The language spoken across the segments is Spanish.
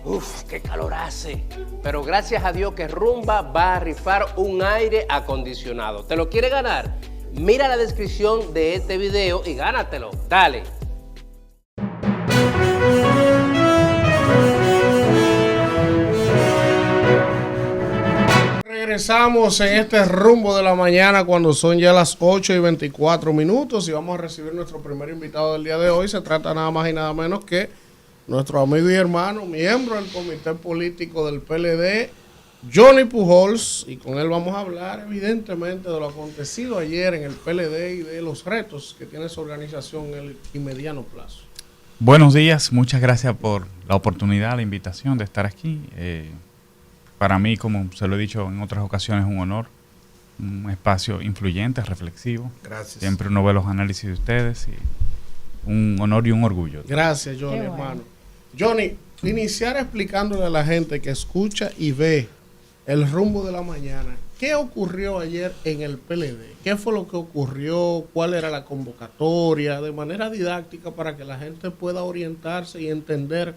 Uf, qué calor hace. Pero gracias a Dios que Rumba va a rifar un aire acondicionado. ¿Te lo quiere ganar? Mira la descripción de este video y gánatelo. Dale. Regresamos en este rumbo de la mañana cuando son ya las 8:24 y vamos a recibir nuestro primer invitado del día de hoy. Se trata nada más y nada menos que nuestro amigo y hermano, miembro del comité político del PLD, Johnny Pujols, y con él vamos a hablar evidentemente de lo acontecido ayer en el PLD y de los retos que tiene su organización en el inmediato plazo. Buenos días, muchas gracias por la oportunidad, la invitación de estar aquí. Para mí, como se lo he dicho en otras ocasiones, es un honor, un espacio influyente, reflexivo. Gracias. Siempre uno ve los análisis de ustedes y un honor y un orgullo. Gracias, Johnny, hermano. Johnny, iniciar explicándole a la gente que escucha y ve el rumbo de la mañana. ¿Qué ocurrió ayer en el PLD? ¿Qué fue lo que ocurrió? ¿Cuál era la convocatoria? De manera didáctica para que la gente pueda orientarse y entender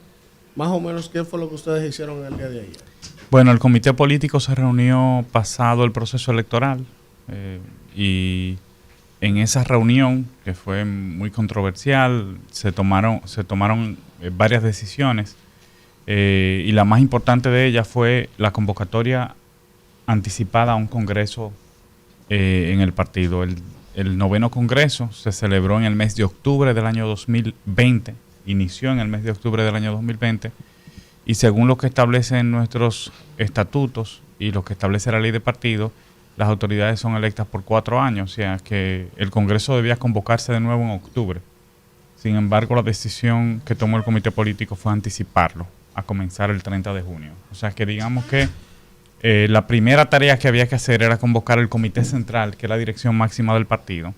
más o menos qué fue lo que ustedes hicieron el día de ayer. Bueno, el comité político se reunió pasado el proceso electoral y en esa reunión, que fue muy controversial, se tomaron varias decisiones y la más importante de ellas fue la convocatoria anticipada a un congreso en el partido. El noveno congreso se celebró en el mes de octubre del año 2020, inició en el mes de octubre del año 2020 y según lo que establecen nuestros estatutos y lo que establece la ley de partido, las autoridades son electas por 4 años, o sea que el Congreso debía convocarse de nuevo en octubre. Sin embargo, la decisión que tomó el comité político fue anticiparlo a comenzar el 30 de junio. O sea que digamos que la primera tarea que había que hacer era convocar el comité central, que es la dirección máxima del partido,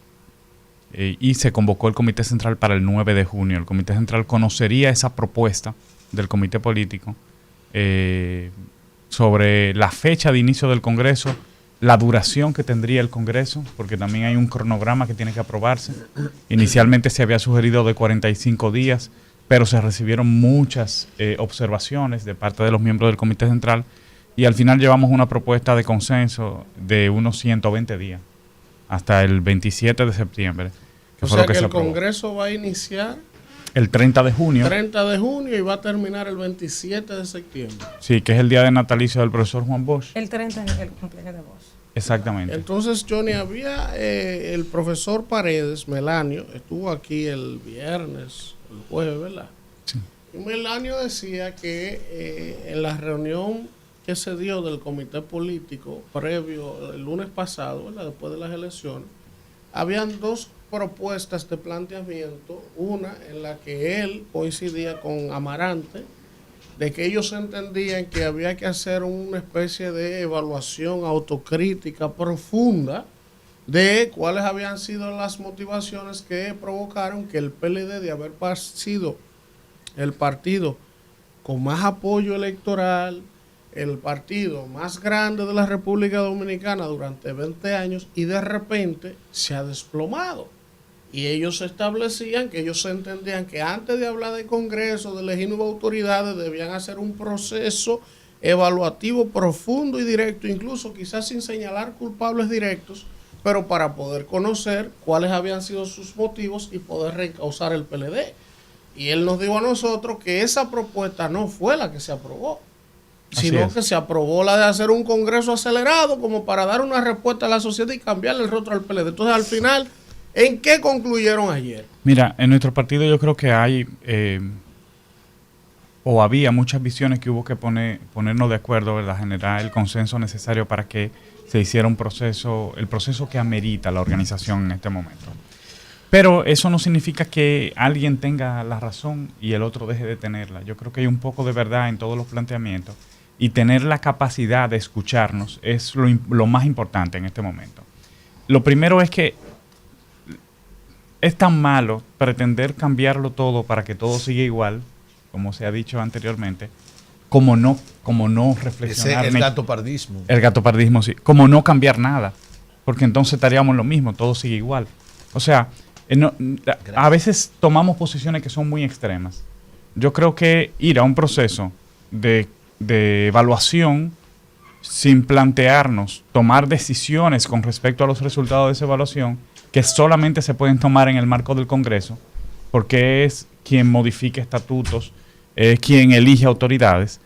y se convocó el comité central para el 9 de junio. El comité central conocería esa propuesta del comité político sobre la fecha de inicio del Congreso, la duración que tendría el Congreso, porque también hay un cronograma que tiene que aprobarse. Inicialmente se había sugerido de 45 días, pero se recibieron muchas observaciones de parte de los miembros del Comité Central y al final llevamos una propuesta de consenso de unos 120 días, hasta el 27 de septiembre. O sea que el Congreso va a iniciar el 30 de junio. 30 de junio y va a terminar el 27 de septiembre. Sí, que es el día de natalicio del profesor Juan Bosch. El 30 es el cumpleaños de Bosch. Exactamente. Entonces, Johnny, había el profesor Paredes, Melanio, estuvo aquí el viernes, el jueves, ¿verdad? Sí. Y Melanio decía que en la reunión que se dio del comité político previo el lunes pasado, ¿verdad?, después de las elecciones, habían 2 propuestas de planteamiento, una en la que él coincidía con Amarante, de que ellos entendían que había que hacer una especie de evaluación autocrítica profunda de cuáles habían sido las motivaciones que provocaron que el PLD, de haber sido el partido con más apoyo electoral, el partido más grande de la República Dominicana durante 20 años, y de repente se ha desplomado. Y ellos establecían que ellos entendían que antes de hablar de Congreso, de elegir nuevas autoridades, debían hacer un proceso evaluativo profundo y directo, incluso quizás sin señalar culpables directos, pero para poder conocer cuáles habían sido sus motivos y poder reencauzar el PLD. Y él nos dijo a nosotros que esa propuesta no fue la que se aprobó, sino que se aprobó la de hacer un Congreso acelerado como para dar una respuesta a la sociedad y cambiarle el rostro al PLD. Entonces, al final, ¿en qué concluyeron ayer? Mira, en nuestro partido yo creo que hay o había muchas visiones que hubo que ponernos de acuerdo, ¿verdad?, generar el consenso necesario para que se hiciera un proceso, el proceso que amerita la organización en este momento. Pero eso no significa que alguien tenga la razón y el otro deje de tenerla. Yo creo que hay un poco de verdad en todos los planteamientos y tener la capacidad de escucharnos es lo más importante en este momento. Lo primero es que es tan malo pretender cambiarlo todo para que todo siga igual, como se ha dicho anteriormente, como no reflexionar. Ese es el gatopardismo. El gatopardismo, sí. Como no cambiar nada, porque entonces estaríamos lo mismo, todo sigue igual. O sea, a veces tomamos posiciones que son muy extremas. Yo creo que ir a un proceso de evaluación sin plantearnos tomar decisiones con respecto a los resultados de esa evaluación que solamente se pueden tomar en el marco del Congreso, porque es quien modifica estatutos, es quien elige autoridades,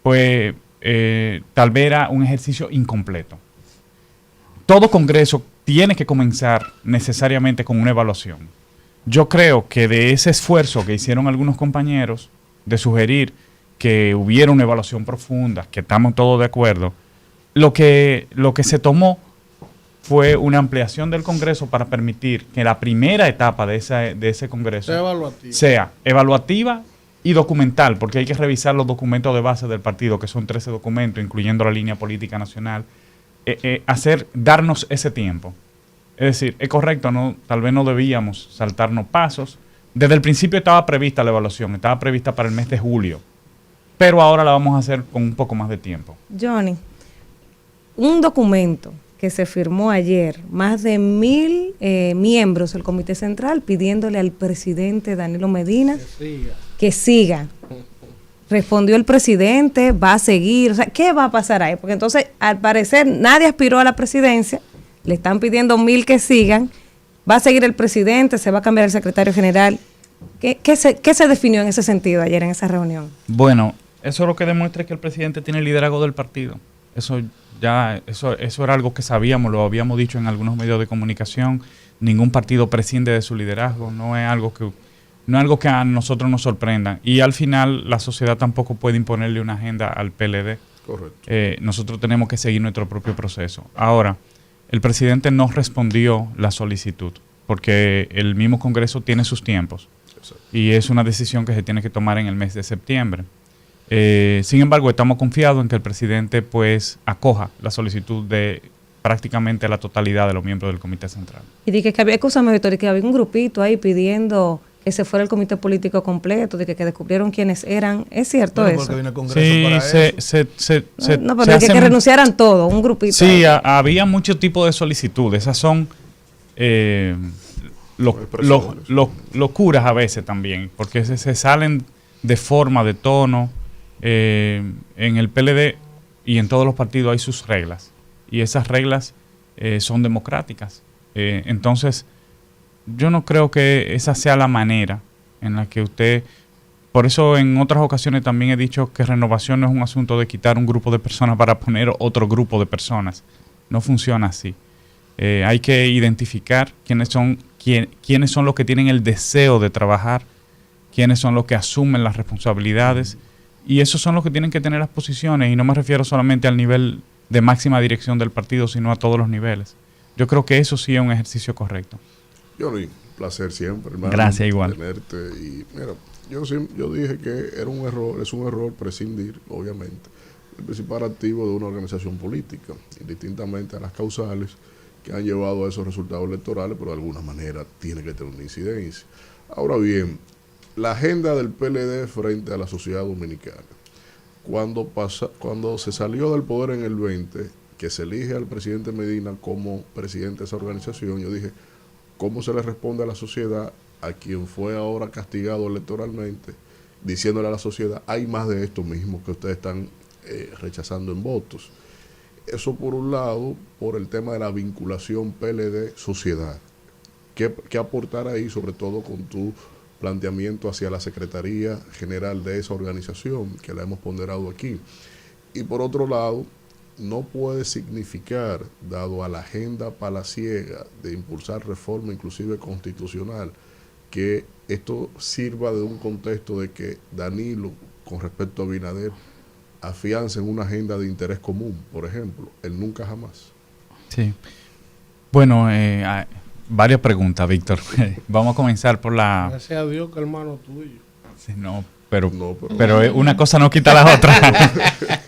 pues tal vez era un ejercicio incompleto. Todo Congreso tiene que comenzar necesariamente con una evaluación. Yo creo que de ese esfuerzo que hicieron algunos compañeros de sugerir que hubiera una evaluación profunda, que estamos todos de acuerdo, lo que se tomó fue una ampliación del Congreso para permitir que la primera etapa de ese Congreso sea evaluativa y documental, porque hay que revisar los documentos de base del partido, que son 13 documentos, incluyendo la línea política nacional, darnos ese tiempo. Es decir, es correcto, ¿no? Tal vez no debíamos saltarnos pasos. Desde el principio estaba prevista la evaluación, estaba prevista para el mes de julio, pero ahora la vamos a hacer con un poco más de tiempo. Johnny, un documento que se firmó ayer, más de 1,000 miembros del Comité Central pidiéndole al presidente Danilo Medina que siga. Respondió el presidente, va a seguir. O sea, ¿qué va a pasar ahí? Porque entonces, al parecer, nadie aspiró a la presidencia, le están pidiendo 1,000 que sigan, va a seguir el presidente, se va a cambiar el secretario general. ¿Qué se definió en ese sentido ayer en esa reunión? Bueno, eso lo que demuestra es que el presidente tiene el liderazgo del partido. Eso era algo que sabíamos, lo habíamos dicho en algunos medios de comunicación. Ningún partido prescinde de su liderazgo, no es algo que a nosotros nos sorprenda. Y al final la sociedad tampoco puede imponerle una agenda al PLD. Correcto. Nosotros tenemos que seguir nuestro propio proceso. Ahora, el presidente no respondió la solicitud, porque el mismo Congreso tiene sus tiempos. Exacto. Y es una decisión que se tiene que tomar en el mes de septiembre. Sin embargo, estamos confiados en que el presidente pues acoja la solicitud de prácticamente la totalidad de los miembros del Comité Central. Y dije que había, escúchame, Víctor, que había un grupito ahí pidiendo que se fuera el comité político completo, de que descubrieron quiénes eran. ¿Es cierto eso? Porque vino Congreso sí, para pero que renunciaran todos, un grupito. Sí, había muchos tipos de solicitudes. Esas son locuras a veces también, porque se salen de forma, de tono. En el PLD y en todos los partidos hay sus reglas, y esas reglas son democráticas. Entonces, yo no creo que esa sea la manera en la que usted... Por eso en otras ocasiones también he dicho que renovación no es un asunto de quitar un grupo de personas para poner otro grupo de personas. No funciona así. Hay que identificar quiénes son los que tienen el deseo de trabajar, quiénes son los que asumen las responsabilidades, y esos son los que tienen que tener las posiciones, y no me refiero solamente al nivel de máxima dirección del partido, sino a todos los niveles. Yo creo que eso sí es un ejercicio correcto. Johnny, placer siempre, hermano. Gracias, igual. Tenerte. Y mira, yo dije que era un error, es un error prescindir, obviamente, del principal activo de una organización política, indistintamente a las causales que han llevado a esos resultados electorales, pero de alguna manera tiene que tener una incidencia. Ahora bien, la agenda del PLD frente a la sociedad dominicana. Cuando se salió del poder en el 20, que se elige al presidente Medina como presidente de esa organización, yo dije, ¿cómo se le responde a la sociedad, a quien fue ahora castigado electoralmente, diciéndole a la sociedad, hay más de esto mismo que ustedes están rechazando en votos? Eso por un lado, por el tema de la vinculación PLD-sociedad. ¿Qué aportar ahí, sobre todo con tu planteamiento hacia la Secretaría General de esa organización, que la hemos ponderado aquí? Y por otro lado, no puede significar, dado a la agenda palaciega de impulsar reforma inclusive constitucional, que esto sirva de un contexto de que Danilo, con respecto a Abinader, afiancen una agenda de interés común, por ejemplo, el nunca jamás. Sí. Bueno, varias preguntas, Víctor. Vamos a comenzar por la... Gracias a Dios que hermano tuyo. Sí, pero una cosa no quita la otra.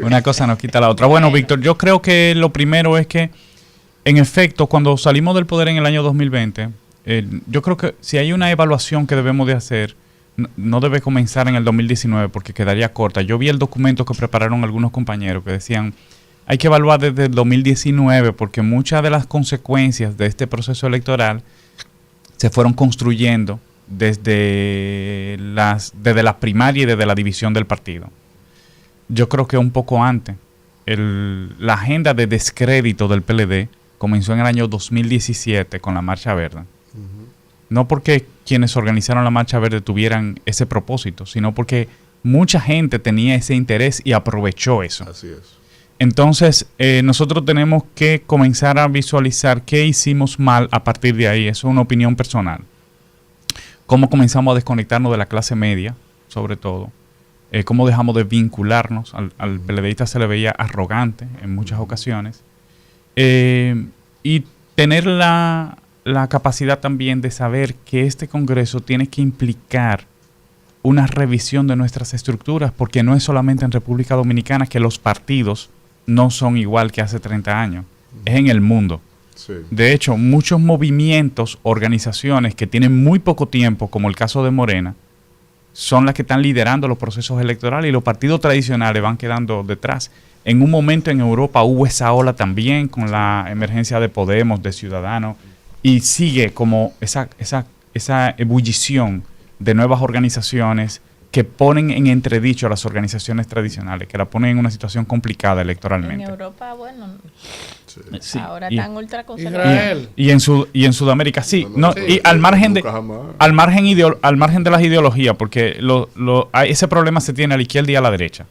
Una cosa no quita la otra. Bueno, Víctor, yo creo que lo primero es que, en efecto, cuando salimos del poder en el año 2020, yo creo que si hay una evaluación que debemos de hacer, no debe comenzar en el 2019 porque quedaría corta. Yo vi el documento que prepararon algunos compañeros que decían, hay que evaluar desde el 2019 porque muchas de las consecuencias de este proceso electoral se fueron construyendo desde las primarias y desde la división del partido. yo creo que un poco antes. La agenda de descrédito del PLD comenzó en el año 2017 con la Marcha Verde. No porque quienes organizaron la Marcha Verde tuvieran ese propósito, sino porque mucha gente tenía ese interés y aprovechó eso. Así es. Entonces, nosotros tenemos que comenzar a visualizar qué hicimos mal a partir de ahí. Eso es una opinión personal. Cómo comenzamos a desconectarnos de la clase media, sobre todo. Cómo dejamos de vincularnos. Al PLDista se le veía arrogante en muchas ocasiones. Y tener la capacidad también de saber que este Congreso tiene que implicar una revisión de nuestras estructuras, porque no es solamente en República Dominicana que los partidos no son igual que hace 30 años. Es en el mundo. Sí. De hecho, muchos movimientos, organizaciones que tienen muy poco tiempo, como el caso de Morena, son las que están liderando los procesos electorales y los partidos tradicionales van quedando detrás. En un momento en Europa hubo esa ola también con la emergencia de Podemos, de Ciudadanos, y sigue como esa ebullición de nuevas organizaciones que ponen en entredicho a las organizaciones tradicionales, que la ponen en una situación complicada electoralmente. En Europa, bueno, Sí, ahora y- están ultraconservadores. Israel. y en Sudamérica, sí. No, No, y al margen de nunca jamás. al margen de las ideologías, porque ese problema se tiene a la izquierda y a la derecha.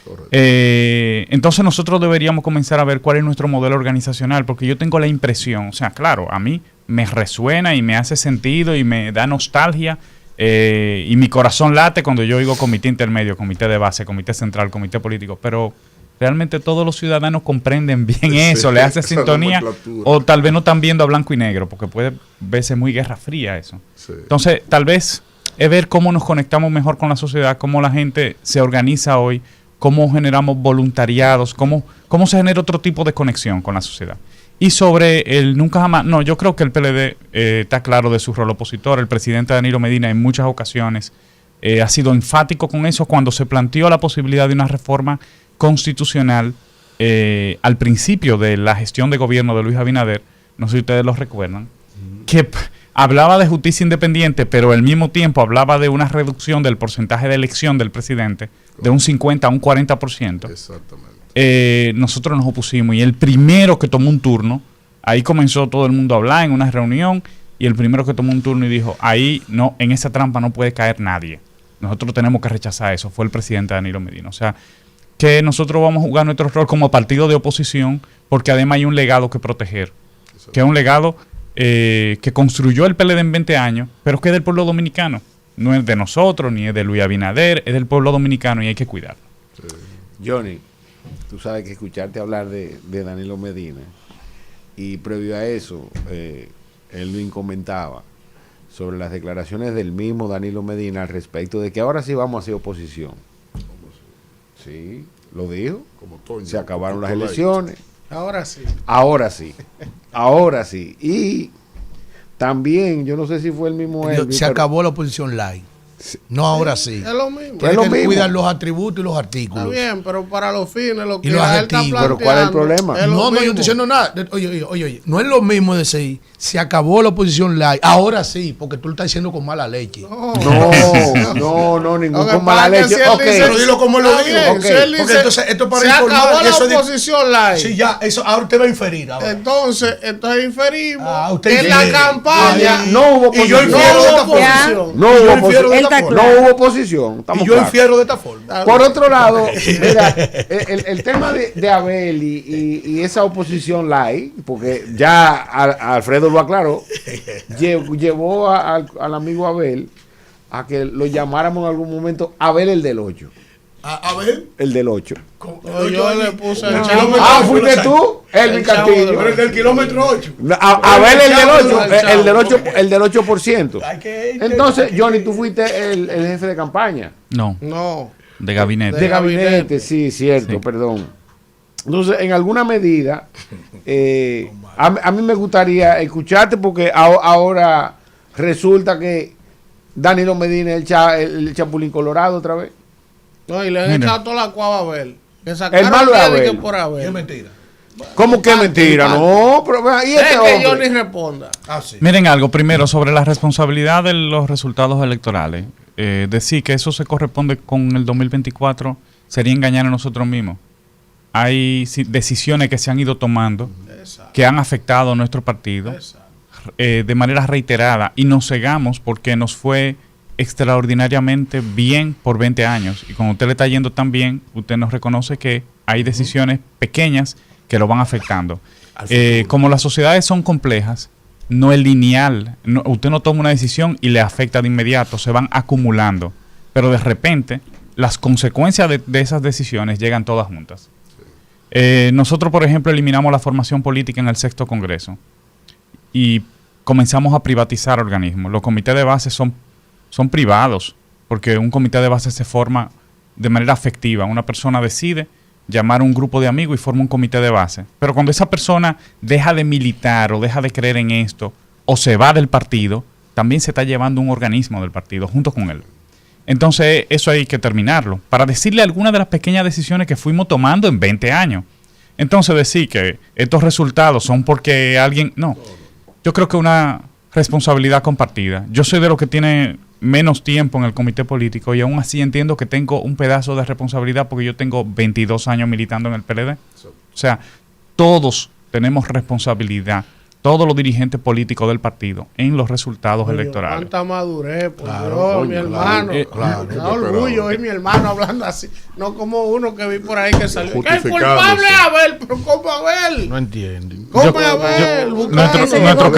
Correcto. Entonces nosotros deberíamos comenzar a ver cuál es nuestro modelo organizacional, porque yo tengo la impresión, o sea, claro, a mí me resuena y me hace sentido y me da nostalgia, y mi corazón late cuando yo oigo comité intermedio, comité de base, comité central, comité político, pero realmente todos los ciudadanos comprenden bien Sí, eso, le hace esa sintonía, nomenclatura. o tal vez no están viendo a blanco y negro, porque puede verse muy guerra fría eso. Sí. Entonces, tal vez es ver cómo nos conectamos mejor con la sociedad, cómo la gente se organiza hoy, cómo generamos voluntariados, cómo se genera otro tipo de conexión con la sociedad. Y sobre el nunca jamás, no, yo creo que el PLD está claro de su rol opositor. El presidente Danilo Medina en muchas ocasiones ha sido enfático con eso cuando se planteó la posibilidad de una reforma constitucional al principio de la gestión de gobierno de Luis Abinader, no sé si ustedes lo recuerdan, que hablaba de justicia independiente, pero al mismo tiempo hablaba de una reducción del porcentaje de elección del presidente de un 50 a un 40%. Exactamente. Nosotros nos opusimos y el primero que tomó un turno, ahí comenzó todo el mundo a hablar en una reunión y el primero que tomó un turno y dijo, ahí no, en esa trampa no puede caer nadie. Nosotros tenemos que rechazar eso, fue el presidente Danilo Medina. O sea, que nosotros vamos a jugar nuestro rol como partido de oposición porque además hay un legado que proteger, que es un legado que construyó el PLD en 20 años, pero que es del pueblo dominicano. No es de nosotros, ni es de Luis Abinader, es del pueblo dominicano y hay que cuidarlo. Johnny, tú sabes que escucharte hablar de Danilo Medina y previo a eso, Elvin comentaba sobre las declaraciones del mismo Danilo Medina al respecto de que ahora sí vamos a hacer oposición. Sí, lo dijo. Como Toño, Se acabaron las como elecciones. Ahora sí. Ahora sí. Ahora sí. Y también, yo no sé si fue el mismo Elvin. Se pero- acabó la oposición light. No, ahora sí. Es lo mismo. Es lo Tienes que mismo. cuidar los atributos y los Está artículos. bien, pero para los fines, lo que los él está adjetivos. Pero ¿cuál es el problema? es lo No, yo no mismo. estoy diciendo nada. Oye, no es lo mismo decir, se acabó la oposición light. Ahora sí, porque tú lo estás diciendo con mala leche. No, No, ningún Lo que con mala pasa es que leche. si él Ok. dice- Pero dilo como lo Está digo. bien, ok. si él dice, Porque entonces esto es para se informar acabó que la eso de- oposición live. Sí, ya, eso ahora usted va a inferir. Ahora. Entonces inferimos usted en la infiere. campaña No hubo Y yo oposición. infiero de esta no hubo forma. oposición. No Y yo hubo infiero de oposición. esta Él forma. No hubo oposición. Estamos Y yo claros. infiero de esta forma. Por otro lado, mira, el tema de Abel y esa oposición light, porque ya Alfredo lo aclaró, llevó al amigo Abel a que lo llamáramos en algún momento Abel el del 8. A ver. El del 8. No, yo le puse el No. chavo. Ah, fuiste tú, Elvin El chavo Castillo. de- Pero el del kilómetro 8. Abel el del 8, El chavo. el del 8%. Hay que- Entonces, Johnny, tú fuiste el jefe de campaña. No, No. de gabinete. De gabinete, gabinete. sí, cierto, Sí. perdón. Entonces, en alguna medida, a mí me gustaría escucharte porque ahora resulta que Danilo Medina es el Chapulín Colorado otra vez. No, y le han Mira. echado toda la cuava a Abel. Que El sacaron malo es a Abel Abel. que por Es Abel. mentira. ¿Cómo que mentira? No, pero vea, ¿y Es este que yo hombre? ni responda. Ah, sí. Miren algo, primero, sobre la responsabilidad de los resultados electorales. Decir que eso se corresponde con el 2024 sería engañar a nosotros mismos. Hay decisiones que se han ido tomando Exacto. que han afectado a nuestro partido Exacto. de manera reiterada y nos cegamos porque nos fue extraordinariamente bien por 20 años. Y cuando usted le está yendo tan bien, usted nos reconoce que hay decisiones pequeñas que lo van afectando. Como las sociedades son complejas, no es lineal. Usted no toma una decisión y le afecta de inmediato, se van acumulando. Pero de repente, las consecuencias de esas decisiones llegan todas juntas. Nosotros, por ejemplo, eliminamos la formación política en el 6º Congreso y comenzamos a privatizar organismos. Los comités de base son privados, porque un comité de base se forma de manera afectiva. Una persona decide llamar a un grupo de amigos y forma un comité de base. Pero cuando esa persona deja de militar o deja de creer en esto o se va del partido, también se está llevando un organismo del partido junto con él. Entonces, eso hay que terminarlo. Para decirle algunas de las pequeñas decisiones que fuimos tomando en 20 años. Entonces, decir que estos resultados son porque alguien... No, yo creo que una responsabilidad compartida. Yo soy de los que tiene menos tiempo en el comité político y aún así entiendo que tengo un pedazo de responsabilidad porque yo tengo 22 años militando en el PLD. O sea, todos tenemos responsabilidad, todos los dirigentes políticos del partido, en los resultados electorales. Cuánta madurez, por Claro, Dios, mi coño, hermano. claro. Da orgullo oír mi hermano hablando así. No como uno que vi por ahí que salió. ¿Qué es Justificándose. culpable Abel? Pero ¿cómo Abel? No entienden. ¿Cómo Abel? Nuestro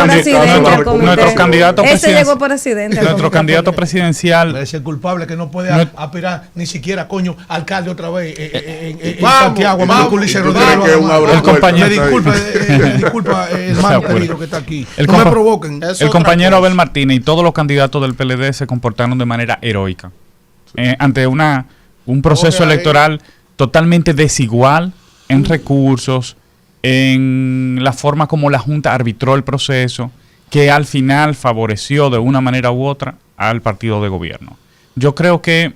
candidato Ese llegó presidente. Nuestro candidato presidencial. Es el culpable que no puede aspirar ni siquiera, coño, alcalde otra vez en Vamos, Santiago. vamos, Ulises vamos, Rodríguez. que un abrazo El compañero- Me disculpa, hermano querido que está aquí. El No me compa- provoquen. Es El otra compañero cosa. Abel Martínez y todos los candidatos del PLD se comportaron de manera heroica ante un proceso Oye, ahí. electoral totalmente desigual en recursos, en la forma como la Junta arbitró el proceso, que al final favoreció de una manera u otra al partido de gobierno. Yo creo que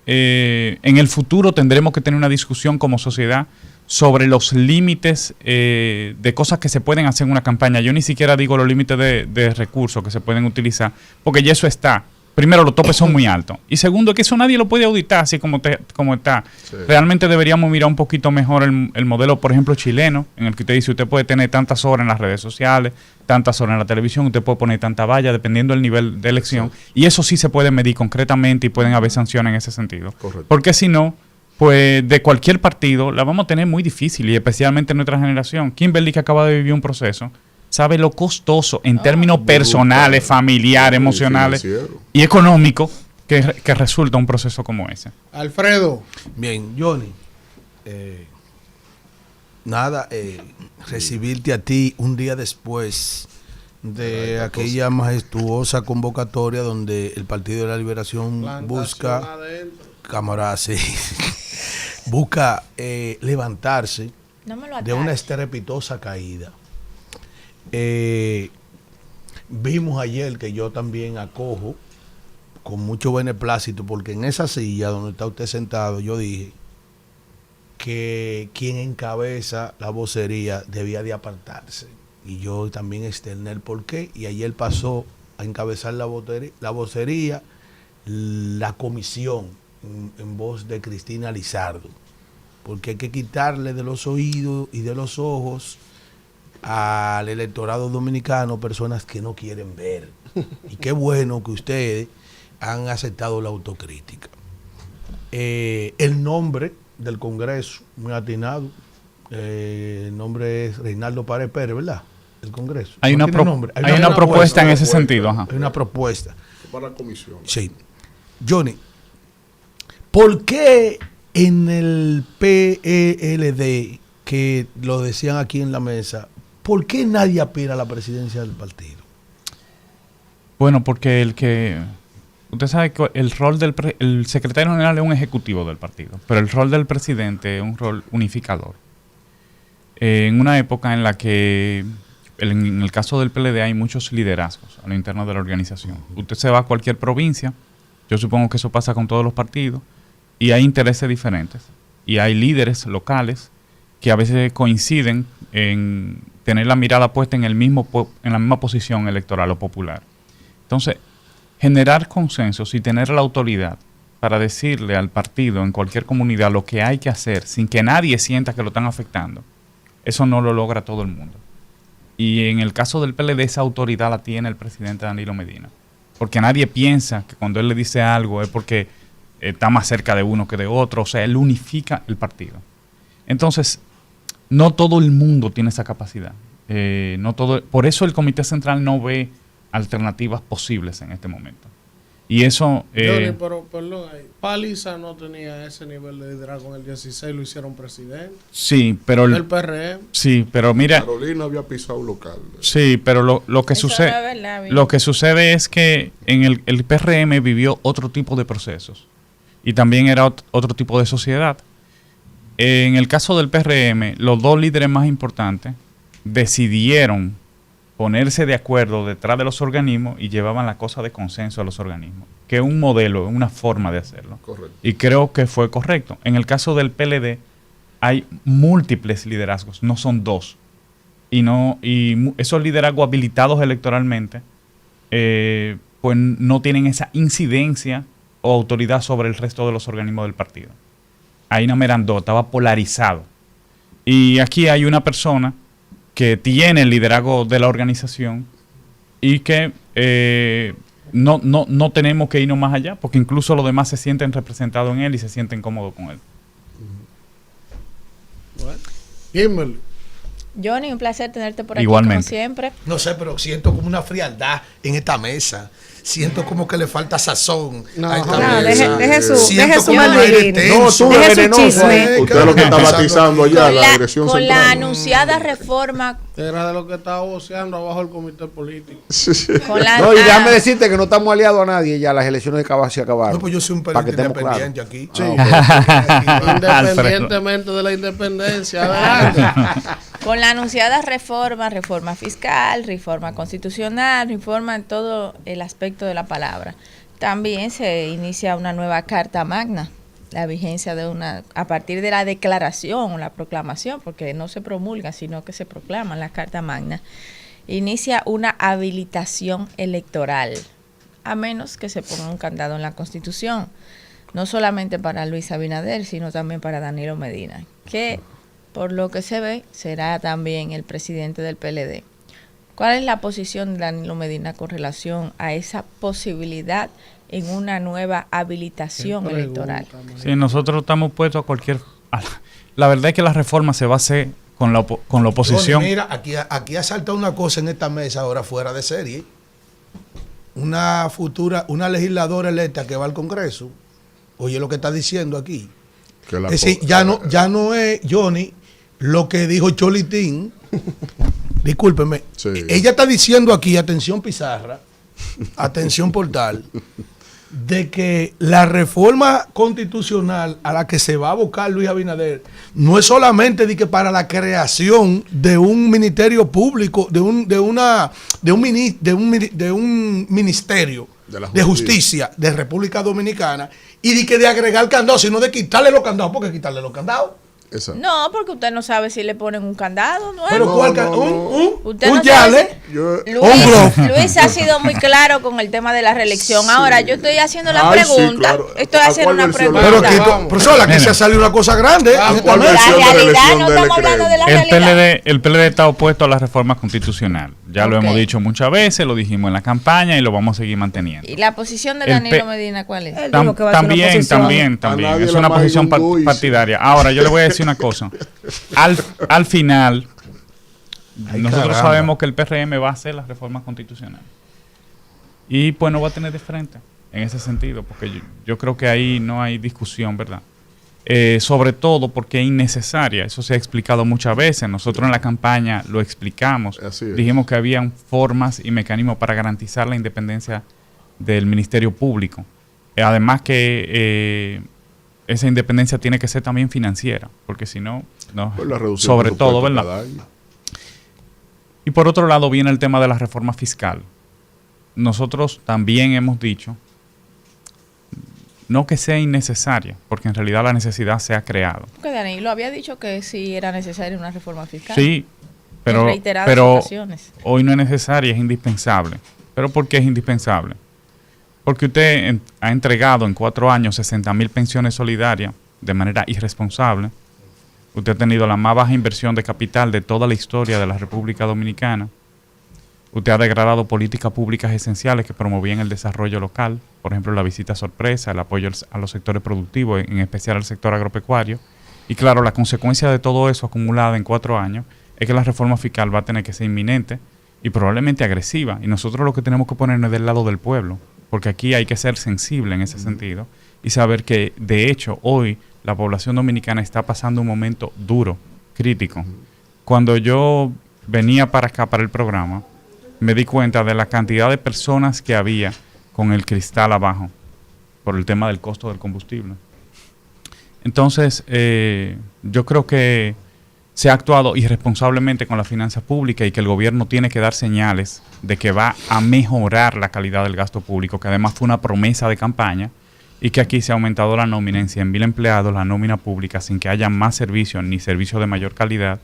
en el futuro tendremos que tener una discusión como sociedad sobre los límites de cosas que se pueden hacer en una campaña. Yo ni siquiera digo los límites de recursos que se pueden utilizar, porque ya eso está. Primero, los topes son muy altos. Y segundo, que eso nadie lo puede auditar así como está. Sí. Realmente deberíamos mirar un poquito mejor el modelo, por ejemplo, chileno, en el que usted dice, usted puede tener tantas horas en las redes sociales, tantas horas en la televisión, usted puede poner tanta valla, dependiendo del nivel de elección. Y eso sí se puede medir concretamente y pueden haber sanciones en ese sentido. Correcto. Porque si no, pues de cualquier partido la vamos a tener muy difícil, y especialmente en nuestra generación. Kimberly, que acaba de vivir un proceso, sabe lo costoso en términos personales, familiares, emocionales financiero. y económicos que resulta un proceso como ese. Alfredo, Bien, Johnny. Recibirte a ti un día después de aquella majestuosa convocatoria donde el Partido de la Liberación plantación busca, adentro. camarada, sí, busca levantarse No me lo de una ataques. estrepitosa caída. Vimos ayer, que yo también acojo con mucho beneplácito, porque en esa silla donde está usted sentado, yo dije que quien encabeza la vocería debía de apartarse. Y yo también externé el porqué, y ayer pasó a encabezar la vocería, la comisión, en voz de Cristina Lizardo, porque hay que quitarle de los oídos y de los ojos al electorado dominicano personas que no quieren ver. Y qué bueno que ustedes han aceptado la autocrítica. El nombre del Congreso, muy atinado. El nombre es Reinaldo Pared Pérez, ¿verdad? El Congreso. Hay ¿No una, tiene nombre? hay una propuesta en ese propuesta. sentido. Ajá. Hay una propuesta. Para la comisión. Sí. Johnny, ¿por qué en el PLD, que lo decían aquí en la mesa, por qué nadie aspira a la presidencia del partido? Bueno, porque usted sabe que el rol el secretario general es un ejecutivo del partido, pero el rol del presidente es un rol unificador. En una época en la que, en el caso del PLD, hay muchos liderazgos a lo interno de la organización. Usted se va a cualquier provincia, yo supongo que eso pasa con todos los partidos, y hay intereses diferentes. Y hay líderes locales que a veces coinciden en tener la mirada puesta en la misma posición electoral o popular. Entonces, generar consensos y tener la autoridad para decirle al partido en cualquier comunidad lo que hay que hacer sin que nadie sienta que lo están afectando, eso no lo logra todo el mundo. Y en el caso del PLD, esa autoridad la tiene el presidente Danilo Medina. Porque nadie piensa que cuando él le dice algo es porque está más cerca de uno que de otro. O sea, él unifica el partido. Entonces, no todo el mundo tiene esa capacidad. Por eso el Comité Central no ve alternativas posibles en este momento. Y eso... Johnny, pero perdón, Paliza no tenía ese nivel de liderazgo en el 16, lo hicieron presidente. Sí, pero... El PRM. Sí, pero mira... Carolina había pisado local. Sí, pero lo que Eso sucede... no es verdad, lo que sucede es que en el PRM vivió otro tipo de procesos. Y también era otro tipo de sociedad. En el caso del PRM, los dos líderes más importantes decidieron ponerse de acuerdo detrás de los organismos y llevaban la cosa de consenso a los organismos, que es un modelo, una forma de hacerlo. Correcto. Y creo que fue correcto. En el caso del PLD hay múltiples liderazgos, no son dos. Y esos liderazgos habilitados electoralmente pues no tienen esa incidencia o autoridad sobre el resto de los organismos del partido. Ahí no eran dos, estaba polarizado. Y aquí hay una persona que tiene el liderazgo de la organización y que no tenemos que irnos más allá, porque incluso los demás se sienten representados en él y se sienten cómodos con él. Bueno, Kimberly. Johnny, un placer tenerte por aquí Igualmente. como siempre. No sé, pero siento como una frialdad en esta mesa. Siento como que le falta sazón a esta No, mesa. deje su Siento como mal un aire vivir. tenso. Deje su chisme. Usted es lo que está batizando allá, Con la dirección con la central. anunciada reforma. Era de lo que estaba voceando abajo el comité político. Con la, No, y déjame decirte que no estamos aliados a nadie ya, las elecciones se acabaron. No, pues yo soy un Para que periodista estemos independiente aquí. Independientemente de la independencia. Adelante. Con la anunciada reforma fiscal, reforma constitucional, reforma en todo el aspecto de la palabra. También se inicia una nueva Carta Magna, la vigencia de a partir de la declaración o la proclamación, porque no se promulga, sino que se proclama la Carta Magna. Inicia una habilitación electoral, a menos que se ponga un candado en la Constitución, no solamente para Luis Abinader, sino también para Danilo Medina, que por lo que se ve, será también el presidente del PLD. ¿Cuál es la posición de Danilo Medina con relación a esa posibilidad en una nueva habilitación electoral? Sí, nosotros estamos puestos a cualquier... La verdad es que la reforma se va a hacer con la oposición. Bueno, mira, aquí ha saltado una cosa en esta mesa ahora fuera de serie. Una legisladora electa que va al Congreso. Oye lo que está diciendo aquí. Que la Es decir, ya no es, Johnny, lo que dijo Cholitín. Discúlpeme. Sí. Ella está diciendo aquí, atención Pizarra, atención Portal, de que la reforma constitucional a la que se va a abocar Luis Abinader no es solamente de que para la creación de un ministerio público, de un ministerio de justicia de República Dominicana, y de que de agregar candados, sino de quitarle los candados. ¿Por qué quitarle los candados? Exacto. No, porque usted no sabe si le ponen un candado nuevo. Pero No, ¿cuál no, no. Usted un no yale. sabe Yo- Luis ha sido muy claro con el tema de la reelección. Sí. Ahora yo estoy haciendo la Ay, sí, pregunta. claro. Estoy ¿A haciendo cuál una versión? pregunta. Pero Vamos. que, profesor, aquí Mira. se ha salido una cosa grande. ¿A en esta cuál mesa. La versión de realidad, reelección no de estamos le hablando de la El realidad. PLD está opuesto a la reforma constitucional. Ya lo Ok. hemos dicho muchas veces, lo dijimos en la campaña y lo vamos a seguir manteniendo. ¿Y la posición de El Danilo P- Medina cuál es? Él dijo que va a ser una oposición. También. A nadie Es le una amarga posición un buis. partidaria. Ahora, yo le voy a decir una cosa. Al final, Ay, nosotros caramba. sabemos que el PRM va a hacer la reforma constitucional. Y pues no va a tener de frente en ese sentido, porque yo creo que ahí no hay discusión, ¿verdad? Sobre todo porque es innecesaria. Eso se ha explicado muchas veces. Nosotros en la campaña lo explicamos. Así es. Dijimos que habían formas y mecanismos para garantizar la independencia del Ministerio Público. Además que esa independencia tiene que ser también financiera, porque si no, Pues la reducción sobre de todo, presupuesto ¿verdad? cada año. Y por otro lado viene el tema de la reforma fiscal. Nosotros también hemos dicho, no que sea innecesaria, porque en realidad la necesidad se ha creado. Porque Danilo había dicho que sí era necesaria una reforma fiscal. Sí, En pero reiteradas ocasiones. hoy no es necesaria, es indispensable. ¿Pero por qué es indispensable? Porque usted ha entregado en 4 años 60.000 pensiones solidarias de manera irresponsable. Usted ha tenido la más baja inversión de capital de toda la historia de la República Dominicana. Usted ha degradado políticas públicas esenciales que promovían el desarrollo local, por ejemplo, la visita sorpresa, el apoyo a los sectores productivos, en especial al sector agropecuario. Y claro, la consecuencia de todo eso acumulada en 4 años es que la reforma fiscal va a tener que ser inminente y probablemente agresiva. Y nosotros lo que tenemos que ponernos es del lado del pueblo, porque aquí hay que ser sensible en ese sentido y saber que, de hecho, hoy la población dominicana está pasando un momento duro, crítico. Cuando yo venía para acá, para el programa, me di cuenta de la cantidad de personas que había con el cristal abajo por el tema del costo del combustible. Entonces, yo creo que se ha actuado irresponsablemente con las finanzas públicas y que el gobierno tiene que dar señales de que va a mejorar la calidad del gasto público, que además fue una promesa de campaña, y que aquí se ha aumentado la nómina en 100.000 empleados, la nómina pública, sin que haya más servicios ni servicios de mayor calidad,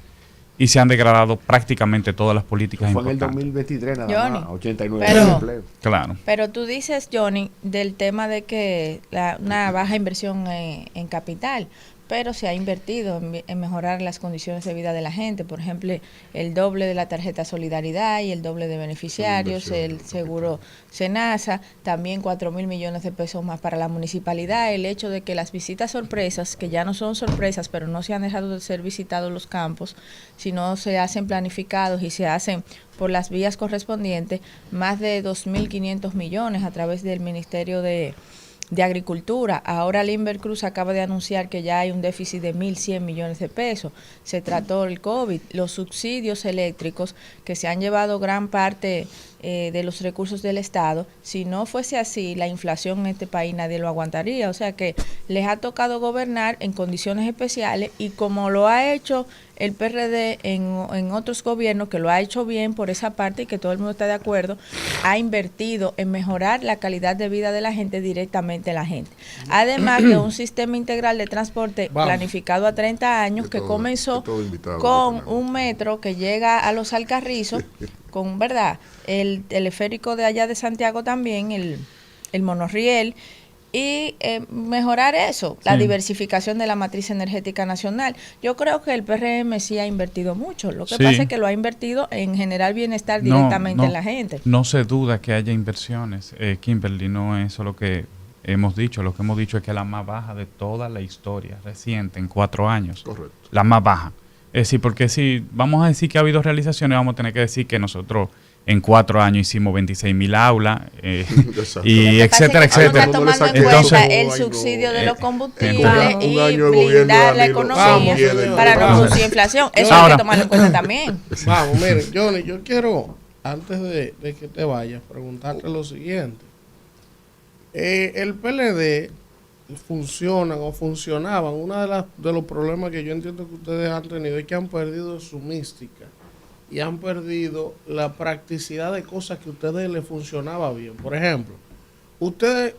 y se han degradado prácticamente todas las políticas importantes. Fue en el 2023 nada más, 89 empleos. Claro. Pero tú dices, Johnny, del tema de que una baja inversión en capital, pero se ha invertido en mejorar las condiciones de vida de la gente. Por ejemplo, el doble de la tarjeta Solidaridad y el doble de beneficiarios, el seguro Senasa, también 4.000 millones de pesos más para la municipalidad. El hecho de que las visitas sorpresas, que ya no son sorpresas, pero no se han dejado de ser visitados los campos, sino se hacen planificados y se hacen por las vías correspondientes, más de 2.500 millones a través del Ministerio de Agricultura. Ahora Limber Cruz acaba de anunciar que ya hay un déficit de 1.100 millones de pesos. Se trató el COVID, los subsidios eléctricos que se han llevado gran parte de los recursos del Estado. Si no fuese así, la inflación en este país nadie lo aguantaría. O sea que les ha tocado gobernar en condiciones especiales, y como lo ha hecho el PRD en otros gobiernos, que lo ha hecho bien por esa parte y que todo el mundo está de acuerdo, ha invertido en mejorar la calidad de vida de la gente, directamente a la gente. Además de un sistema integral de transporte planificado a 30 años, que comenzó con un metro que llega a los Alcarrizos, con el teleférico de allá de Santiago también, el monorriel, y mejorar eso, la diversificación de la matriz energética nacional. Yo creo que el PRM sí ha invertido mucho. Lo que pasa es que lo ha invertido en generar bienestar directamente en la gente. No se duda que haya inversiones, Kimberly, no es eso lo que hemos dicho. Lo que hemos dicho es que es la más baja de toda la historia reciente, en 4 años. Correcto. La más baja. Es decir, porque si vamos a decir que ha habido realizaciones, vamos a tener que decir que nosotros en 4 años hicimos 26.000 aulas, y etcétera, etcétera. Entonces, el subsidio de los combustibles y blindar la economía para no producir inflación. Eso hay que tomarlo en cuenta también. Vamos, mire, Johnny, yo quiero, antes de que te vayas, preguntarte lo siguiente. El PLD funcionaban. Uno de los problemas que yo entiendo que ustedes han tenido es que han perdido su mística y han perdido la practicidad de cosas que a ustedes les funcionaba bien. Por ejemplo, ustedes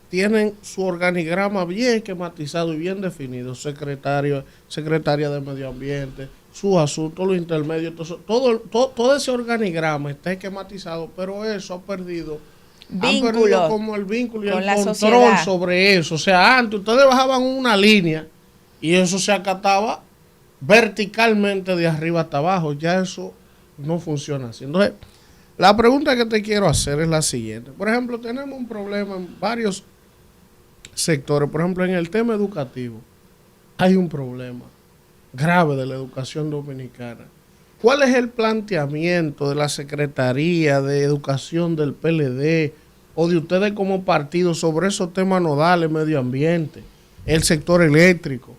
tienen su organigrama bien esquematizado y bien definido, secretaria de Medio Ambiente, sus asuntos, los intermedios, todo ese organigrama está esquematizado, pero eso ha perdido como el vínculo y el control sociedad sobre eso. O sea, antes ustedes bajaban una línea y eso se acataba verticalmente de arriba hasta abajo. Ya eso no funciona así. Entonces, la pregunta que te quiero hacer es la siguiente. Por ejemplo, tenemos un problema en varios sectores. Por ejemplo, en el tema educativo hay un problema grave de la educación dominicana. ¿Cuál es el planteamiento de la Secretaría de Educación del PLD o de ustedes como partido sobre esos temas nodales, medio ambiente, el sector eléctrico,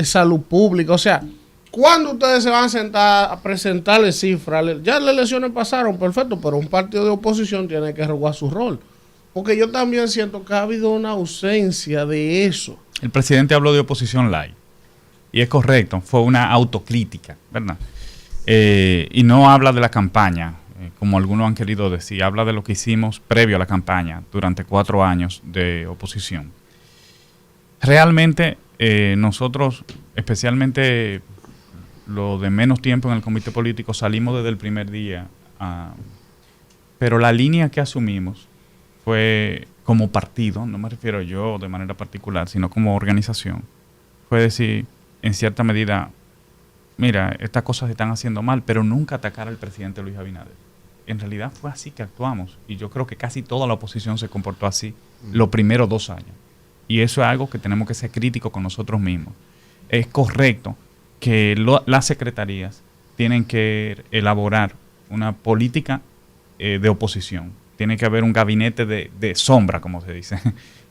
salud pública? O sea, ¿cuándo ustedes se van a sentar a presentarles cifras? Ya las elecciones pasaron, perfecto, pero un partido de oposición tiene que jugar su rol. Porque yo también siento que ha habido una ausencia de eso. El presidente habló de oposición light. Y es correcto, fue una autocrítica, ¿verdad? Y no habla de la campaña, como algunos han querido decir, habla de lo que hicimos previo a la campaña durante 4 años de oposición. Realmente nosotros, especialmente lo de menos tiempo en el comité político, salimos desde el primer día, pero la línea que asumimos fue como partido, no me refiero yo de manera particular, sino como organización, fue decir, en cierta medida, mira, estas cosas se están haciendo mal, pero nunca atacar al presidente Luis Abinader. En realidad fue así que actuamos, y yo creo que casi toda la oposición se comportó así los primeros 2 años. Y eso es algo que tenemos que ser críticos con nosotros mismos. Es correcto que las secretarías tienen que elaborar una política de oposición. Tiene que haber un gabinete de sombra, como se dice.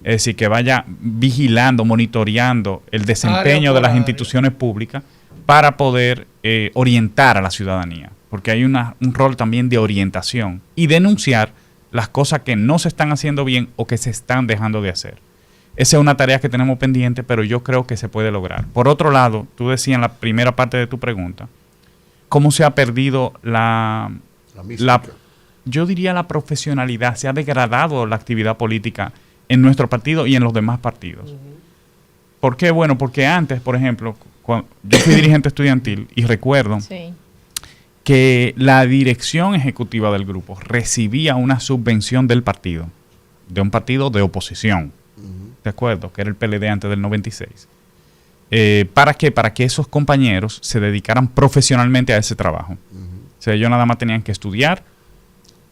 Es decir, que vaya vigilando, monitoreando el desempeño de las instituciones públicas para poder orientar a la ciudadanía. Porque hay un rol también de orientación y denunciar las cosas que no se están haciendo bien o que se están dejando de hacer. Esa es una tarea que tenemos pendiente, pero yo creo que se puede lograr. Por otro lado, tú decías en la primera parte de tu pregunta, ¿cómo se ha perdido yo diría la profesionalidad? Se ha degradado la actividad política en nuestro partido y en los demás partidos. ¿Por qué? Bueno, porque antes, por ejemplo, yo fui dirigente estudiantil y recuerdo que la dirección ejecutiva del grupo recibía una subvención del partido, de un partido de oposición, ¿de acuerdo? Que era el PLD antes del 96. ¿Para qué? Para que esos compañeros se dedicaran profesionalmente a ese trabajo. O sea, ellos nada más tenían que estudiar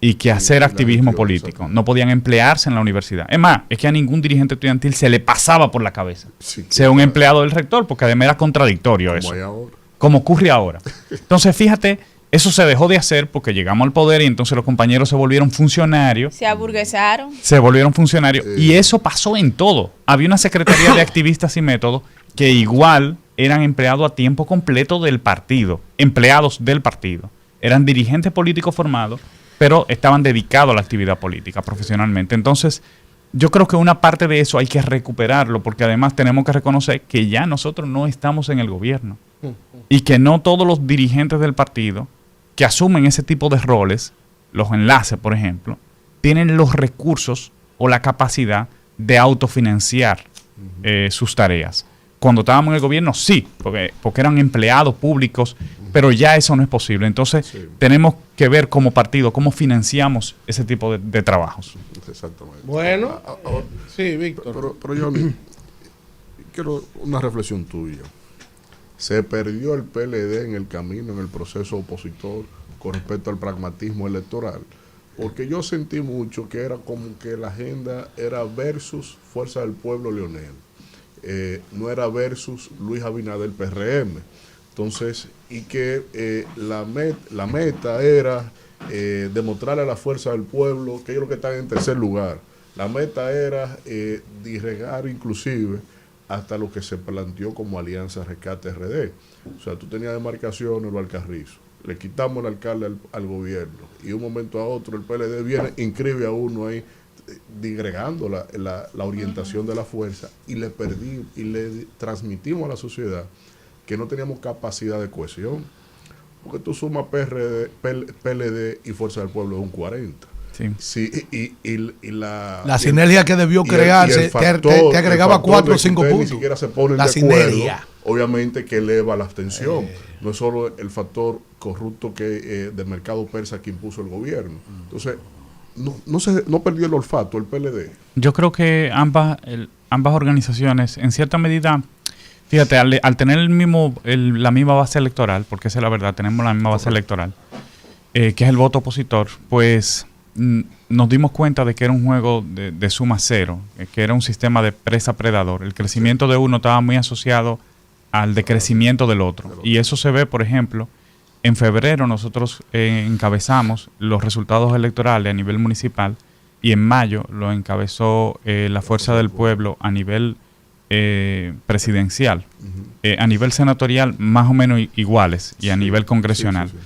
y que hacer activismo político. No podían emplearse en la universidad. Es más, es que a ningún dirigente estudiantil se le pasaba por la cabeza ser un empleado del rector, porque además era contradictorio eso. Como ocurre ahora. Entonces, fíjate, eso se dejó de hacer porque llegamos al poder y entonces los compañeros se volvieron funcionarios. Se aburguesaron. Se volvieron funcionarios. Y eso pasó en todo. Había una secretaría de activistas y métodos que igual eran empleados a tiempo completo del partido. Empleados del partido. Eran dirigentes políticos formados, pero estaban dedicados a la actividad política profesionalmente. Entonces, yo creo que una parte de eso hay que recuperarlo, porque además tenemos que reconocer que ya nosotros no estamos en el gobierno y que no todos los dirigentes del partido que asumen ese tipo de roles, los enlaces, por ejemplo, tienen los recursos o la capacidad de autofinanciar sus tareas. Cuando estábamos en el gobierno, sí, porque eran empleados públicos, pero ya eso no es posible. Entonces, tenemos que ver como partido cómo financiamos ese tipo de trabajos. Exactamente. Bueno, sí, Víctor. Pero Johnny, quiero una reflexión tuya. Se perdió el PLD en el camino, en el proceso opositor, con respecto al pragmatismo electoral. Porque yo sentí mucho que era como que la agenda era versus Fuerza del Pueblo Leonel. No era versus Luis Abinader PRM. Entonces, y que la meta era demostrarle a la Fuerza del Pueblo que ellos que están en tercer lugar. La meta era disgregar inclusive hasta lo que se planteó como Alianza Rescate RD. O sea, tú tenías demarcaciones, lo Alcarrizo, le quitamos el alcalde al gobierno y de un momento a otro el PLD viene, inscribe a uno ahí, disgregando la orientación de la fuerza y le transmitimos a la sociedad que no teníamos capacidad de cohesión. Porque tú sumas PLD y Fuerza del Pueblo es un 40. Sí, y la sinergia que debió crearse te agregaba 4 o 5 puntos. Ni siquiera se ponen la de sinergia. Acuerdo, obviamente que eleva la abstención. No es solo el factor corrupto del mercado persa que impuso el gobierno. Entonces, no perdió el olfato el PLD. Yo creo que ambas organizaciones, en cierta medida, fíjate, al tener la misma base electoral, porque esa es la verdad, tenemos la misma base electoral, que es el voto opositor, pues nos dimos cuenta de que era un juego de suma cero, que era un sistema de presa-predador. El crecimiento de uno estaba muy asociado al decrecimiento del otro. Y eso se ve, por ejemplo, en febrero nosotros encabezamos los resultados electorales a nivel municipal y en mayo lo encabezó la Fuerza del Pueblo a nivel presidencial. A nivel senatorial más o menos iguales y a nivel congresional. Sí.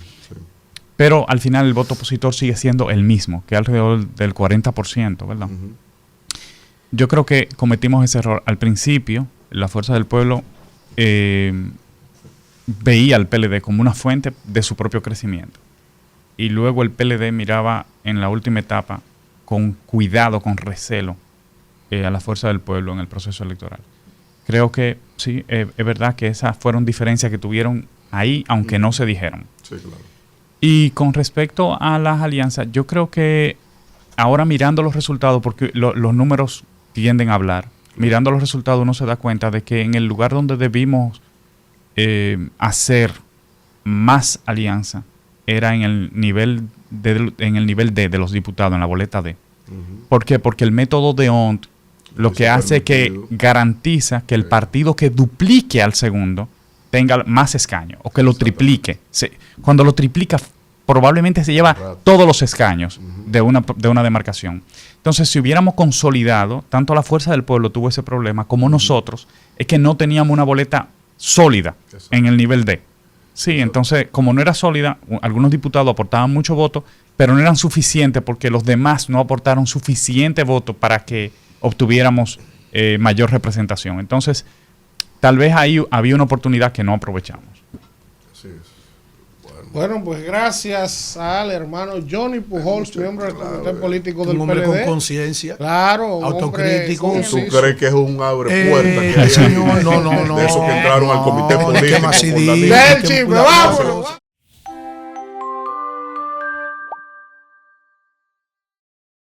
Pero al final el voto opositor sigue siendo el mismo, que es alrededor del 40%, ¿verdad? Yo creo que cometimos ese error. Al principio, la Fuerza del Pueblo veía al PLD como una fuente de su propio crecimiento. Y luego el PLD miraba en la última etapa con cuidado, con recelo, a la Fuerza del Pueblo en el proceso electoral. Creo que sí, es verdad que esas fueron diferencias que tuvieron ahí, aunque no se dijeron. Sí, claro. Y con respecto a las alianzas, yo creo que ahora mirando los resultados, porque los números tienden a hablar, mirando los resultados uno se da cuenta de que en el lugar donde debimos hacer más alianza era en el nivel D de los diputados, en la boleta D. ¿Por qué? Porque el método de Ont lo que hace es que garantiza que el partido que duplique al segundo tenga más escaños o que lo triplique. Cuando lo triplica, probablemente se lleva todos los escaños de una demarcación. Entonces, si hubiéramos consolidado, tanto la Fuerza del Pueblo tuvo ese problema como nosotros, es que no teníamos una boleta sólida en el nivel D. Sí, entonces, como no era sólida, algunos diputados aportaban mucho voto, pero no eran suficientes porque los demás no aportaron suficiente voto para que obtuviéramos mayor representación. Entonces, tal vez ahí había una oportunidad que no aprovechamos. Así es. Bueno, pues gracias al hermano Johnny Pujols, miembro del Comité Político del Un hombre PLD. con conciencia. Claro, un autocrítico. hombre ¿Tú conciso. crees que es un abre puerta que hay señor, ahí? no. De esos que entraron al comité político. Del chisme, vámonos.